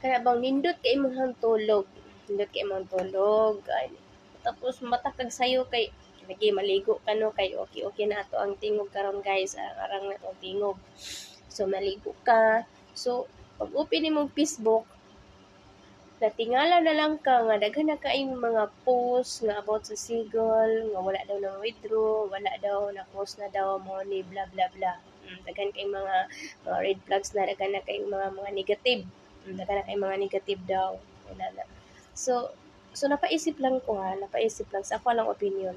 Kaya bang nindot kay imong tulog. Nindot kay imong tulog. Ay, tapos matakag sayo kay lagi maligo ka no kay okay na ato ang tingog karon guys, arang na tong tingog. So maligo ka. So pag open nimong Facebook, natingala na lang ka nga daghan na kaayong mga post nga about sa Sigol nga wala daw na withdraw, wala daw na close na daw mo ni bla bla bla. Daghan kay mga red flags na, daghan na kay mga negative. Daghan na kay mga negative daw. Wala na. So napaisip lang ko napaisip lang sa ako lang opinion.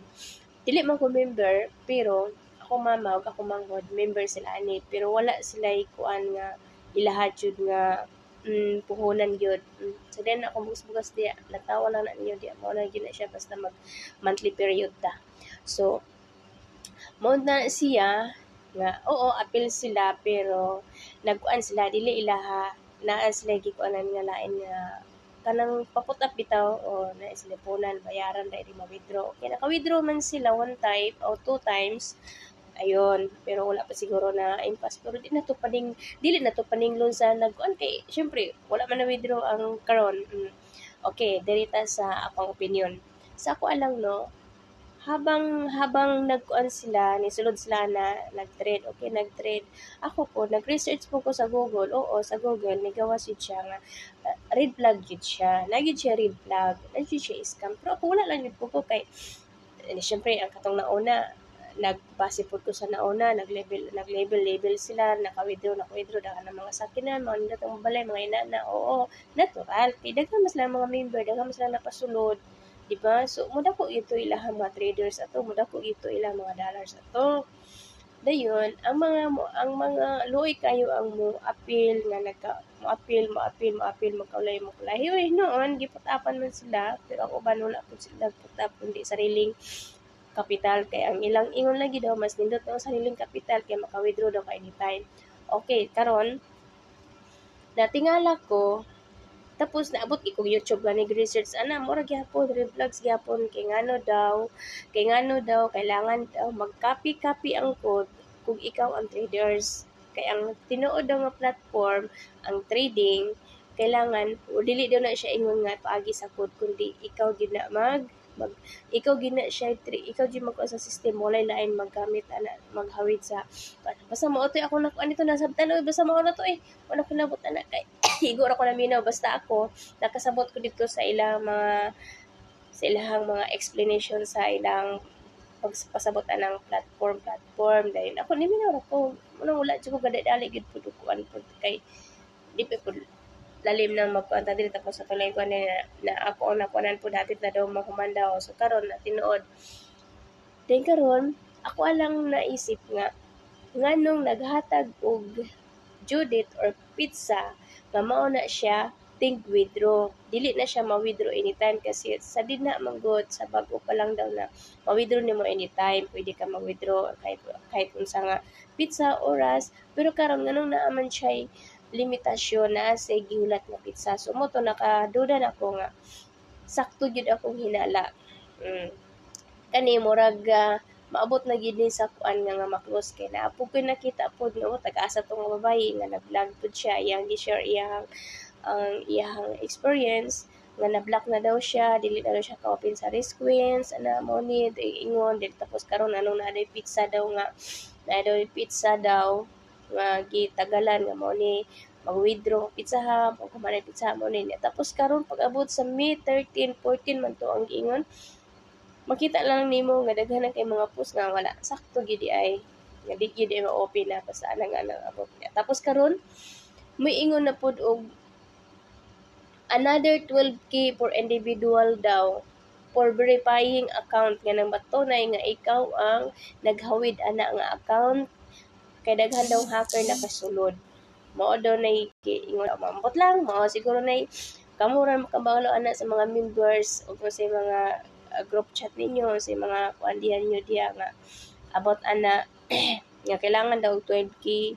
Dili man ko member pero ako mama ug ako manghod member sila ani pero wala sila kuan nga ilahat jud nga puhunan gyud. So then ako bugas-bugas diya, natawa lang na niyo diya. Mao na gyud na siya basta mag monthly period ta. So mo na siya nga oo appeal sila pero nagkuan sila dili ilaha naa sila gikuanan nga lain nga kanang paput-up bitaw o na sila punan bayaran dahil di ma-withdraw. Okay, naka-withdraw man sila one time o two times. Ayun, pero wala pa siguro na impasse pero dili na to paninglon sa nagkuan kay syempre wala man na withdraw ang karon. Okay, dirita sa akong opinion. Sa ako alang no, habang nagkuan sila, nisulod sila na nag-trade. Okay, nag-trade. Ako po, nag-research po ko sa Google. Oo, sa Google, may gawa siya nga red flag yun siya. Nagid siya red flag. Nagid siya scam. Pero ako wala lang yun po ko kay syempre, ang katong nauna, nagbase po ko sa nauna, nag-label sila, naka-withdraw, daghan ng mga sakinan, mga nindot balay, mga inana, oo, natural. Kaya daghan mas lang mga member, daghan mas lang napasulod, di ba? So, muda ko ito ilang mga traders ato, muda ko ito ilang mga dollars ato. Dayon, ang mga luoy kayo ang mo appeal nga mo appeal magkaulay mo kulay. Uy, noon giputapan man sila, pero ako ba wala po sila putap kundi sariling kapital kay ang ilang ingon lagi daw mas nindot ang sariling kapital kay maka-withdraw daw ka anytime. Okay, karon natingala ko tapos naabot ikog YouTube nga nag-research ana mura gyapon red flags gyapon kay ngano daw kailangan daw mag-copy ang code kung ikaw ang traders. Kay ang tinuod daw nga platform ang trading kailangan dili daw na siya ingon nga paagi sa code kundi ikaw gid na ikaw gid na siya ikaw gid magkuha sa system walay lain maggamit ana maghawid sa basta mao to ako nakuan nito nasabtan basta mao na to wala ko nabot ana kay siguro ako naminaw basta ako nakasabot ko dito sa ilang ilahang mga explanation sa ilang pagpasabot anang platform dahil ako niminaw ra ko wala jud ko gadali gid pud kuan pud kay di pa pud lalim nang magkuan ta dili tapos sa tulay ko na ako ang nakuanan po dati na daw mahumandaw so karon na tinuod then karon ako alang naisip nga nganong naghatag og Judith or pizza nga mao na siya think withdraw dili na siya ma-withdraw anytime kasi sa did na manggod sa bag-o pa lang daw na ma-withdraw nimo anytime pwede ka mag-withdraw kahit unsa nga pizza oras pero karon nganong naaman siya limitasyon na sa gihulat nga pizza so mo to nakaduda na ko nga sakto gyud akong hinala kani murag maabot na gid ni sa kuan nga ma-close kay naapog ko nakita pod nga tag-asa tong nga babae nga nag-vlog pod siya iyang gi-share iyang experience nga na-block na daw siya dili na daw siya ka-open sa risk wins ana mo ni ingon dili tapos karon anong naaday pizza daw nga gitagalan nga mo ni mag-withdraw pizza hub o kumanay pizza mo ni tapos karon pag-abot sa May 13, 14 man to ang giingon makita lang nimo nga daghan kay mga post nga wala sakto gid ay nga di gid ma-open na basta anang abot niya tapos karon moingon na pud og another 12K for individual daw for verifying account nga nang batunay nga ikaw ang naghawid ana nga account kay daghan daw hacker nakasulod mao daw nay ingon maambot lang mao siguro nay kamura makabalo ana sa mga members o sa mga group chat ninyo sa mga kuandihan nyo diya nga about ana nga kailangan daw 12K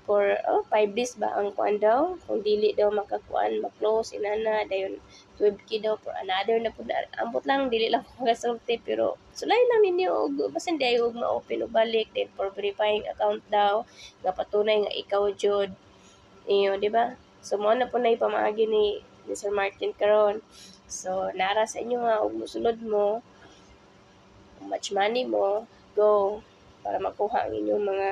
for 5 days ba ang kuan daw kung dili daw makakuan ma-close inana dayon 12K daw for another na pud ambot lang dili lang ko kasulti pero sulay lang ninyo og basin day og ma-open og balik then for verifying account daw nga patunay nga ikaw jud iyo di ba So mo na po na ipamaagi ni Sir Martin karon. So nara sa inyo nga ug mosulod mo, kung much money mo, go para makuha ang inyong mga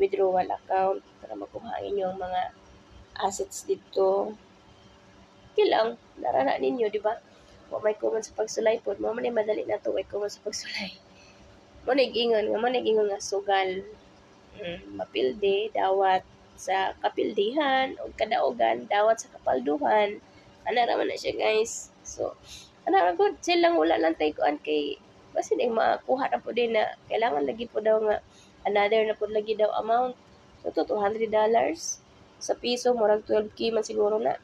withdrawal account, para makuha ang inyong mga assets dito. Okay lang, narana ninyo, di ba? Wa may kuman sa pagsulay po, mo man madali na to, way kuman sa pagsulay. Mo nag-ingon nga sugal. Mapilde, dawat sa kapildihan, o kadaogan, dawat sa kapalduhan. Ana raman na siya, guys. So, ana ra gud silang wala lang tay kuan kay basin ay makuha na po din na kailangan lagi po daw nga another na po lagi daw amount. So, to $200 sa piso, murag 12K man siguro na.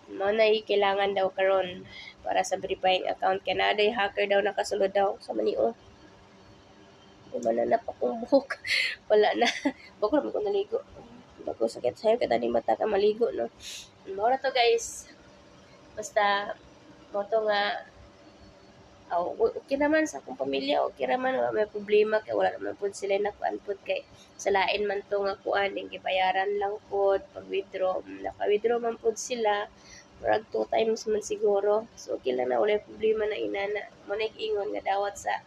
Mao na kailangan daw karon para sa verifying account kay na day hacker daw nakasulod daw sa manio. Mananap akong buhok. Wala na. Bako naman ko naligo. Bako sakit sa'yo kada ni mata ka maligo, no? Mao na to, guys. Basta mo to nga okay naman sa akong pamilya, okay naman, wala may problema kay wala naman pud sila nakuan pud kay sa lain man to nga kuan ning gibayaran lang pud pag withdraw, naka-withdraw man pud sila murag 2 times man siguro. So okay lang na wala problema na inana. Mo nag-ingon nga dawat sa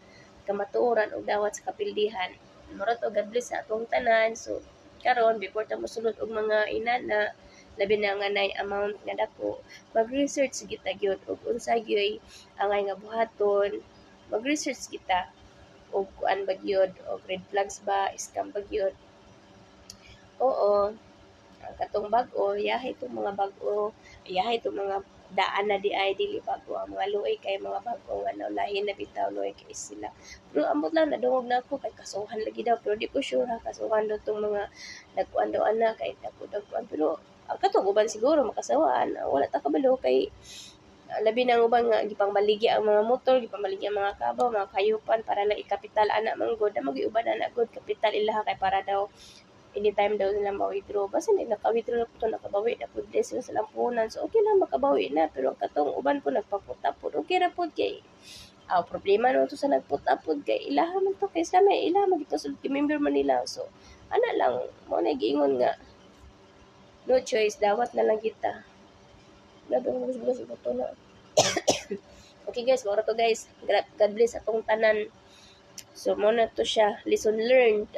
kamatuoran o dawat sa kapildihan. Murag to God bless sa atong tanan. So karon before ta mosulod og mga inana labi na nga nay amount nga dako, mag-research kita gyud og unsa gyud angay nga buhaton, mag-research kita og kuan ba gyud og red flags ba, scam ba gyud. Oo, ang katong bag-o, yahay itong mga bag-o, yahay itong mga daan na di ay dili bago ang mga luoy kay mga bag-o nga lahi na bitaw luoy kay sila. Pero ambot lang nadungog na ako kay kasuhan lagi daw pero di ko sure ha kasuhan daw tong mga nagkuan daw ana kay dagkuan pero ang katong uban siguro makasawaan wala ta kabalo kay labi na uban nga gipangbaligi ang mga motor, gipangbaligi ang mga kabaw, mga kayupan para lang ikapital ana manggod, na magiuban ana gud kapital ilaha kay para daw anytime daw nila ma-withdraw. Basta nila naka-withdraw na po ito, nakabawi na po din sila sa lampunan. So, okay lang makabawi na. Pero katong uban po nagpaputa po. Okay na po kay problema no to sa nagputa po kay ilaha man to kay sa may ilaha man dito sa member man nila. So, ana lang mo nag-ingon nga no choice, dawat na lang kita. Grabe mo bulas ito na. Okay guys, mora to guys. God bless atong tanan. So, mo na to siya. Lesson learned.